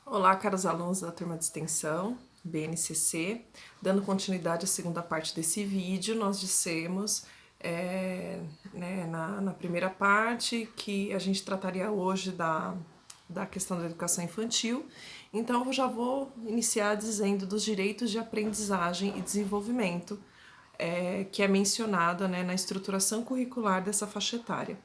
Olá, caros alunos da turma de extensão, BNCC. Dando continuidade à segunda parte desse vídeo, nós dissemos na primeira parte que a gente trataria hoje da questão da educação infantil. Então, eu já vou iniciar dizendo dos direitos de aprendizagem e desenvolvimento, que é mencionada, né, na estruturação curricular dessa faixa etária.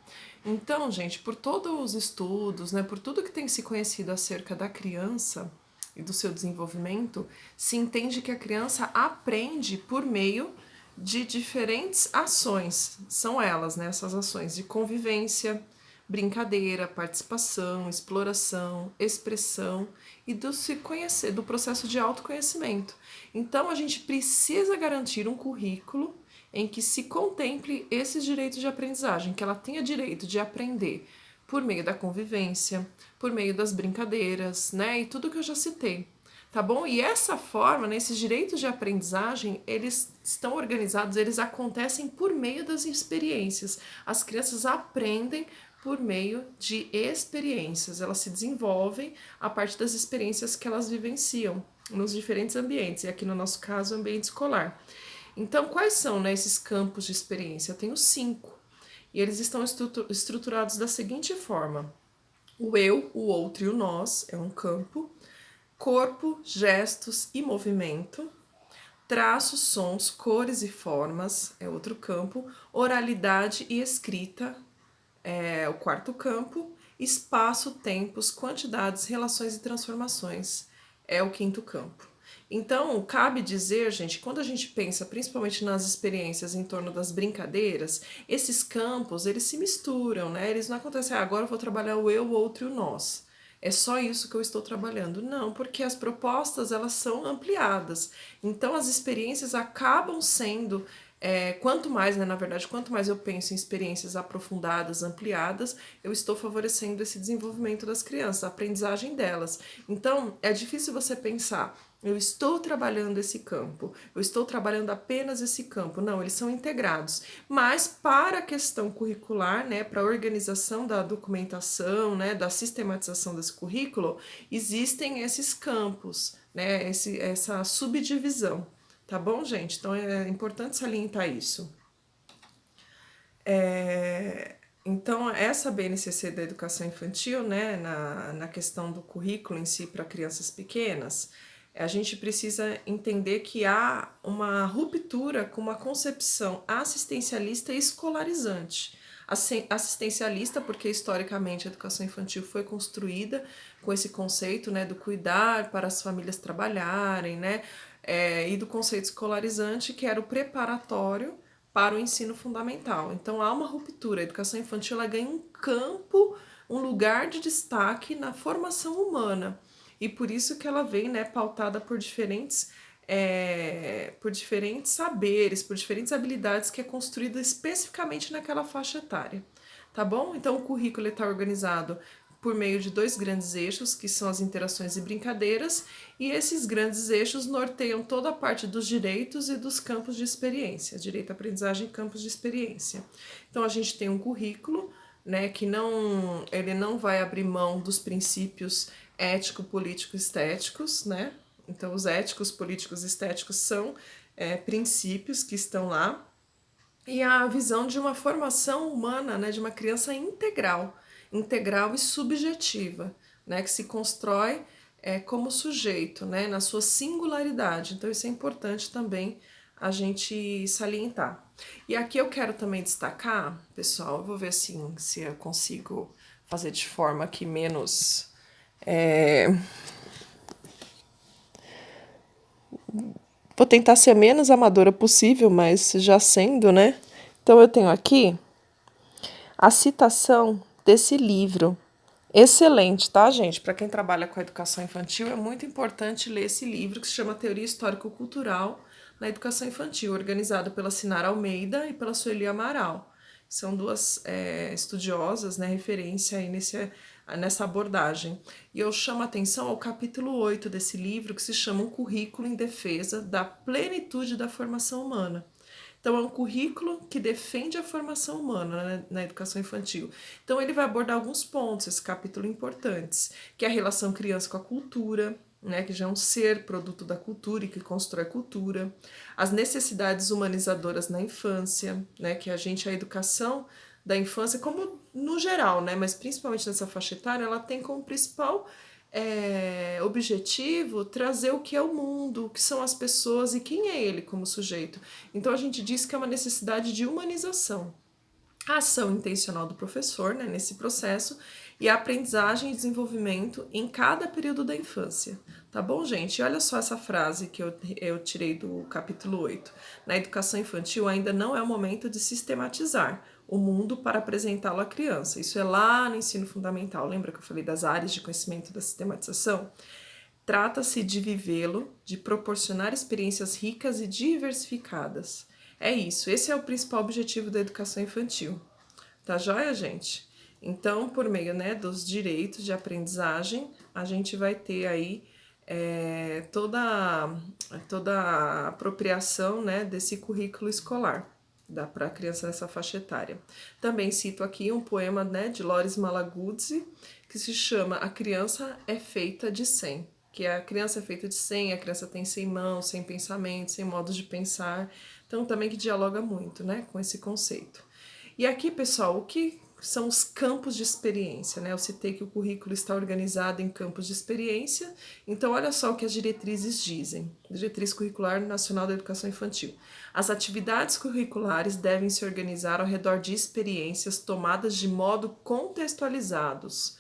Então, gente, por todos os estudos, né, por tudo que tem se conhecido acerca da criança e do seu desenvolvimento, se entende que a criança aprende por meio de diferentes ações. São elas, né, essas ações de convivência, brincadeira, participação, exploração, expressão e do se conhecer, do processo de autoconhecimento. Então a gente precisa garantir um currículo em que se contemple esses direitos de aprendizagem, que ela tenha direito de aprender por meio da convivência, por meio das brincadeiras, né? E tudo que eu já citei. Tá bom? E essa forma, né, esses direitos de aprendizagem, eles estão organizados, eles acontecem por meio das experiências. As crianças aprendem por meio de experiências, elas se desenvolvem a partir das experiências que elas vivenciam nos diferentes ambientes, e aqui no nosso caso, o ambiente escolar. Então, quais são, né, esses campos de experiência? Eu tenho 5, e eles estão estruturados da seguinte forma: o eu, o outro e o nós é um campo, corpo, gestos e movimento, traços, sons, cores e formas é outro campo, oralidade e escrita é o quarto campo, espaço, tempos, quantidades, relações e transformações é o quinto campo. Então, cabe dizer, gente, quando a gente pensa principalmente nas experiências em torno das brincadeiras, esses campos, eles se misturam, né? Eles não acontecem, agora eu vou trabalhar o eu, o outro e o nós. É só isso que eu estou trabalhando. Não, porque as propostas, elas são ampliadas. Então, as experiências acabam sendo quanto mais, né, na verdade, quanto mais eu penso em experiências aprofundadas, ampliadas, eu estou favorecendo esse desenvolvimento das crianças, a aprendizagem delas. Então, é difícil você pensar, eu estou trabalhando esse campo, eu estou trabalhando apenas esse campo. Não, eles são integrados. Mas para a questão curricular, né, para a organização da documentação, né, da sistematização desse currículo, existem esses campos, né, essa subdivisão. Tá bom, gente? Então é importante salientar isso. Então, essa BNCC da educação infantil, né, na questão do currículo em si para crianças pequenas, a gente precisa entender que há uma ruptura com uma concepção assistencialista e escolarizante. Assistencialista, porque historicamente a educação infantil foi construída com esse conceito, né, do cuidar para as famílias trabalharem, né, e do conceito escolarizante, que era o preparatório para o ensino fundamental. Então há uma ruptura. A educação infantil ela ganha um campo, um lugar de destaque na formação humana. E por isso que ela vem, né, pautada por diferentes saberes, por diferentes habilidades que é construída especificamente naquela faixa etária. Tá bom? Então o currículo está organizado por meio de dois grandes eixos, que são as interações e brincadeiras, e esses grandes eixos norteiam toda a parte dos direitos e dos campos de experiência, direito à aprendizagem e campos de experiência. Então a gente tem um currículo, né, que ele não vai abrir mão dos princípios ético, político, estéticos, né? Então os éticos, políticos e estéticos são princípios que estão lá, e a visão de uma formação humana, né, de uma criança integral, integral e subjetiva, né, que se constrói como sujeito, né, na sua singularidade. Então isso é importante também a gente salientar. E aqui eu quero também destacar, pessoal, eu vou ver assim, se eu consigo fazer de forma que menos vou tentar ser a menos amadora possível, mas já sendo, né? Então eu tenho aqui a citação desse livro. Excelente, tá, gente? Para quem trabalha com a educação infantil, é muito importante ler esse livro que se chama Teoria Histórico-Cultural na Educação Infantil, organizado pela Sinara Almeida e pela Sueli Amaral. São duas estudiosas, né, referência aí nessa abordagem. E eu chamo a atenção ao capítulo 8 desse livro, que se chama Um Currículo em Defesa da Plenitude da Formação Humana. Então, é um currículo que defende a formação humana, né, na educação infantil. Então, ele vai abordar alguns pontos, esse capítulo importantes, que é a relação criança com a cultura, né, que já é um ser produto da cultura e que constrói cultura, as necessidades humanizadoras na infância, né, que a educação da infância, como no geral, né, mas principalmente nessa faixa etária, ela tem como principal objetivo trazer o que é o mundo, o que são as pessoas e quem é ele como sujeito. Então a gente diz que é uma necessidade de humanização. A ação intencional do professor, né, nesse processo, e a aprendizagem e desenvolvimento em cada período da infância. Tá bom, gente? E olha só essa frase que eu tirei do capítulo 8. Na educação infantil ainda não é o momento de sistematizar o mundo para apresentá-lo à criança. Isso é lá no ensino fundamental. Lembra que eu falei das áreas de conhecimento da sistematização? Trata-se de vivê-lo, de proporcionar experiências ricas e diversificadas. É isso, esse é o principal objetivo da educação infantil. Tá joia, gente? Então, por meio, né, dos direitos de aprendizagem, a gente vai ter aí toda a apropriação, né, desse currículo escolar para a criança nessa faixa etária. Também cito aqui um poema, né, de Loris Malaguzzi, que se chama A Criança é Feita de 100, que a criança é feita de 100, a criança tem 100 mãos, 100 pensamentos, 100 modos de pensar, então também que dialoga muito, né, com esse conceito. E aqui, pessoal, o que são os campos de experiência, né? Eu citei que o currículo está organizado em campos de experiência, então olha só o que as diretrizes dizem. Diretriz Curricular Nacional da Educação Infantil. As atividades curriculares devem se organizar ao redor de experiências tomadas de modo contextualizados,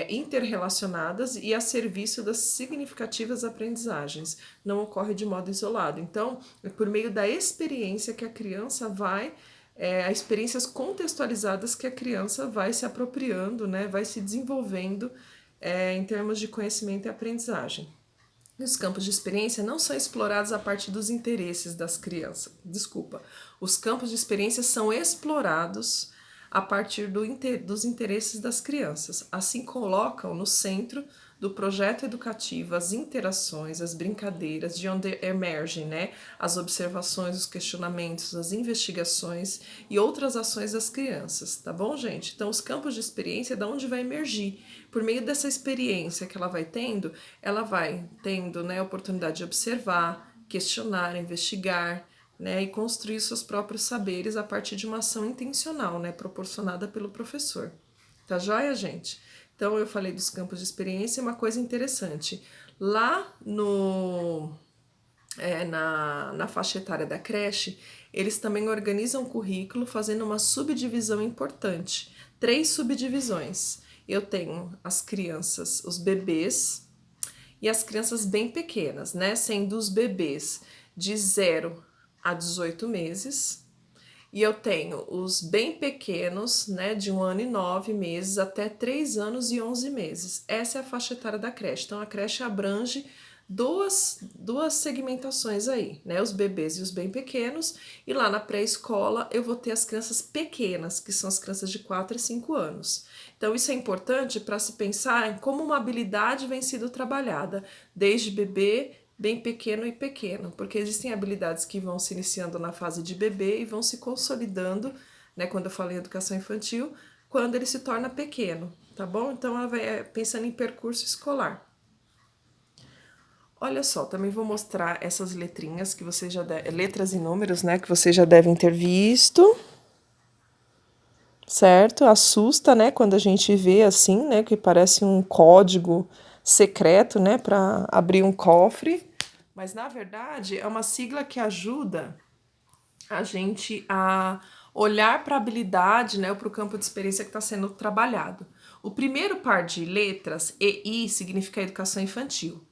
interrelacionadas e a serviço das significativas aprendizagens. Não ocorre de modo isolado. Então, é por meio da experiência que a criança vai as experiências contextualizadas que a criança vai se apropriando, né, vai se desenvolvendo em termos de conhecimento e aprendizagem. E os campos de experiência não são explorados a partir dos interesses das crianças. Os campos de experiência são explorados a partir dos interesses das crianças. Assim colocam no centro do projeto educativo as interações, as brincadeiras, de onde emergem, né, as observações, os questionamentos, as investigações e outras ações das crianças, tá bom, gente? Então, os campos de experiência é de onde vai emergir. Por meio dessa experiência que ela vai tendo, né, a oportunidade de observar, questionar, investigar, né, e construir seus próprios saberes a partir de uma ação intencional, né, proporcionada pelo professor. Tá joia, gente? Então, eu falei dos campos de experiência, uma coisa interessante. Lá na faixa etária da creche, eles também organizam o currículo fazendo uma subdivisão importante. 3 subdivisões. Eu tenho as crianças, os bebês e as crianças bem pequenas, né? Sendo os bebês de 0 a 18 meses. E eu tenho os bem pequenos, né, de 1 ano e 9 meses até 3 anos e 11 meses. Essa é a faixa etária da creche. Então, a creche abrange duas segmentações aí, né, os bebês e os bem pequenos. E lá na pré-escola eu vou ter as crianças pequenas, que são as crianças de 4 a 5 anos. Então, isso é importante para se pensar em como uma habilidade vem sendo trabalhada, desde bebê, bem pequeno e pequeno, porque existem habilidades que vão se iniciando na fase de bebê e vão se consolidando, né, quando eu falo em educação infantil, quando ele se torna pequeno, tá bom? Então, ela vai pensando em percurso escolar. Olha só, também vou mostrar essas letrinhas que vocês letras e números, né, que vocês já devem ter visto. Certo? Assusta, né, quando a gente vê assim, né, que parece um código secreto, né, para abrir um cofre. Mas, na verdade, é uma sigla que ajuda a gente a olhar para a habilidade, né, ou para o campo de experiência que está sendo trabalhado. O primeiro par de letras, EI, significa educação infantil.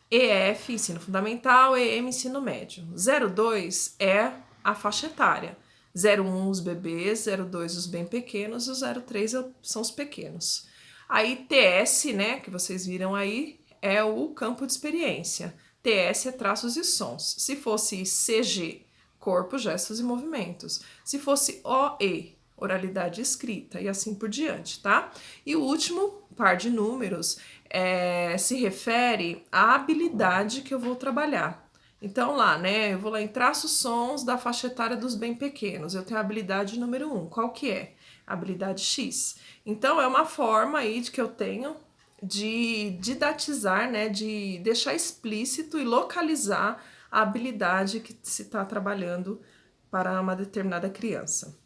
EF, ensino fundamental, EM, ensino médio. 02 é a faixa etária. 01, os bebês, 02, os bem pequenos, e o 03 são os pequenos. Aí, TS, né, que vocês viram aí, é o campo de experiência. TS é traços e sons. Se fosse CG, corpo, gestos e movimentos. Se fosse OE, oralidade escrita e assim por diante, tá? E o último par de números se refere à habilidade que eu vou trabalhar. Então lá, né, eu vou lá em traços sons da faixa etária dos bem pequenos. Eu tenho a habilidade número 1. Qual que é? Habilidade X. Então é uma forma aí de que eu tenho de didatizar, né, de deixar explícito e localizar a habilidade que se está trabalhando para uma determinada criança.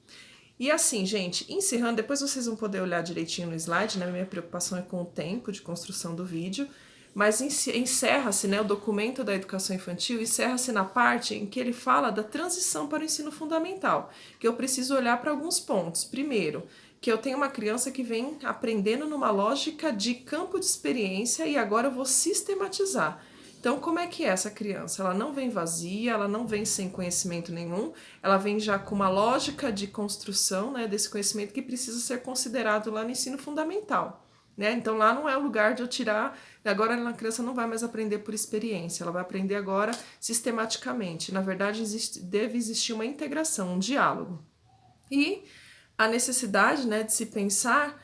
E assim, gente, encerrando, depois vocês vão poder olhar direitinho no slide, né? Minha preocupação é com o tempo de construção do vídeo, mas encerra-se, né, o documento da educação infantil, encerra-se na parte em que ele fala da transição para o ensino fundamental, que eu preciso olhar para alguns pontos. Primeiro, que eu tenho uma criança que vem aprendendo numa lógica de campo de experiência e agora eu vou sistematizar. Então, como é que é essa criança? Ela não vem vazia, ela não vem sem conhecimento nenhum, ela vem já com uma lógica de construção, né, desse conhecimento que precisa ser considerado lá no ensino fundamental. Né? Então, lá não é o lugar de eu tirar. Agora, a criança não vai mais aprender por experiência, ela vai aprender agora sistematicamente. Na verdade, deve existir uma integração, um diálogo. E a necessidade, né, de se pensar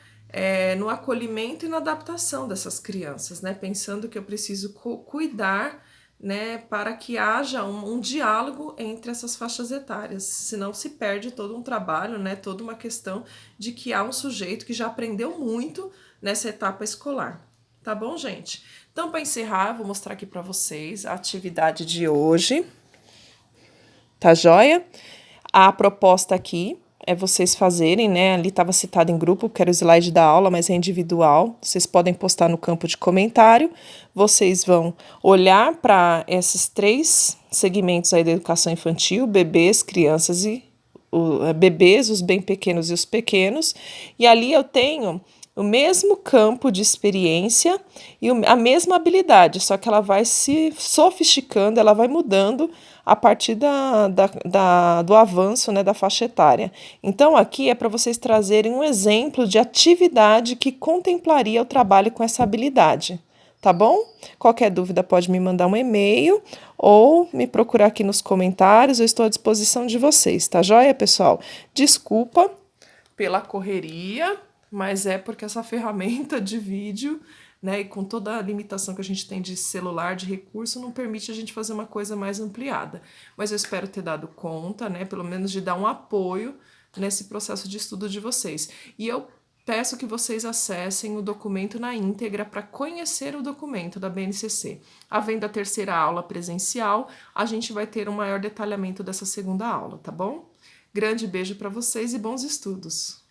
no acolhimento e na adaptação dessas crianças, né, pensando que eu preciso cuidar, né, para que haja um diálogo entre essas faixas etárias, senão se perde todo um trabalho, né, toda uma questão de que há um sujeito que já aprendeu muito nessa etapa escolar. Tá bom, gente? Então, para encerrar, eu vou mostrar aqui para vocês a atividade de hoje. Tá joia? A proposta aqui é vocês fazerem, né? Ali estava citado em grupo, que era o slide da aula, mas é individual. Vocês podem postar no campo de comentário. Vocês vão olhar para esses 3 segmentos aí da educação infantil: bebês, crianças e bebês, os bem pequenos e os pequenos. E ali eu tenho o mesmo campo de experiência e a mesma habilidade, só que ela vai se sofisticando, ela vai mudando a partir do avanço, né, da faixa etária. Então, aqui é para vocês trazerem um exemplo de atividade que contemplaria o trabalho com essa habilidade. Tá bom? Qualquer dúvida pode me mandar um e-mail ou me procurar aqui nos comentários, eu estou à disposição de vocês, tá joia, pessoal? Desculpa pela correria, mas é porque essa ferramenta de vídeo, né, e com toda a limitação que a gente tem de celular, de recurso, não permite a gente fazer uma coisa mais ampliada. Mas eu espero ter dado conta, né, pelo menos de dar um apoio nesse processo de estudo de vocês. E eu peço que vocês acessem o documento na íntegra para conhecer o documento da BNCC. Havendo a terceira aula presencial, a gente vai ter um maior detalhamento dessa segunda aula, tá bom? Grande beijo para vocês e bons estudos!